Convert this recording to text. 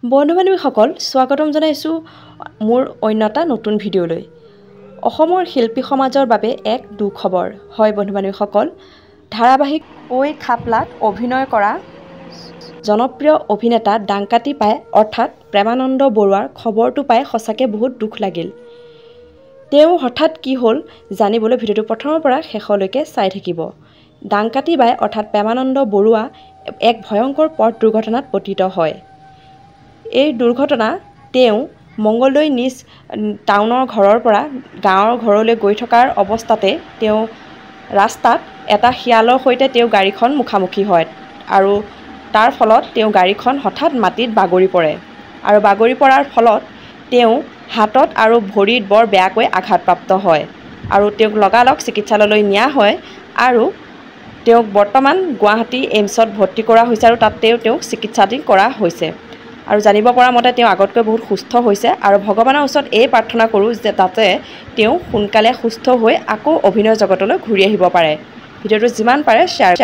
বন্ধু-বান্ধৱীসকল স্বাগতম জনাইছোঁ মোৰ অন্য এটা নতুন ভিডিঅ'লৈ। অসমৰ শিল্পী সমাজৰ বাবে এক দুখবৰ হয় বন্ধু-বান্ধৱীসকল। ধাৰাবাহিক ঐ খাপলাত অভিনয় কৰা জনপ্ৰিয় অভিনেতা ডাংকাটি পাই অৰ্থাৎ প্ৰেমানন্দ বৰুৱাৰ খবৰটো পাই সঁচাকৈ বহুত দুখ লাগিল। তেওঁ হঠাৎ কি হ'ল জানিবলৈ ভিডিঅ'টো প্ৰথমৰ পৰা শেষলৈকে চাই থাকিব। ডাংকাটি বাই অৰ্থাৎ প্ৰেমানন্দ বৰুৱা এক ভয়ংকৰ পথ দুৰ্ঘটনাত পতিত হয়। এই দুৰ্ঘটনা তেওঁ মংগলদৈ নিজ টাউনৰ ঘৰৰ পৰা গাঁৱৰ ঘৰলৈ গৈ থকাৰ অৱস্থাতে তেওঁ ৰাস্তাত এটা শিয়ালৰ সৈতে তেওঁ গাড়ীখন মুখামুখি হয় আৰু তাৰ ফলত তেওঁ গাড়ীখন হঠাৎ মাটিত বাগৰি পৰে আৰু বাগৰি পৰাৰ ফলত তেওঁ হাতত আৰু ভৰিত বৰ বেয়াকৈ আঘাতপ্ৰাপ্ত হয় আৰু তেওঁক লগালগ চিকিৎসালয়লৈ নিয়া হয় আৰু তেওঁক বৰ্তমান গুৱাহাটী এইমছত ভৰ্তি কৰা হৈছে আৰু তাত তেওঁক চিকিৎসাধীন কৰা হৈছে আৰু জানিব পৰা মতে তেওঁ আগতকৈ বহুত সুস্থ হৈছে আৰু ভগৱানৰ ওচৰত এই প্ৰাৰ্থনা কৰোঁ যে তাতে তেওঁ সোনকালে সুস্থ হৈ আকৌ অভিনয় জগতলৈ ঘূৰি আহিব পাৰে। ভিডিঅ'টো যিমান পাৰে শ্বেয়াৰ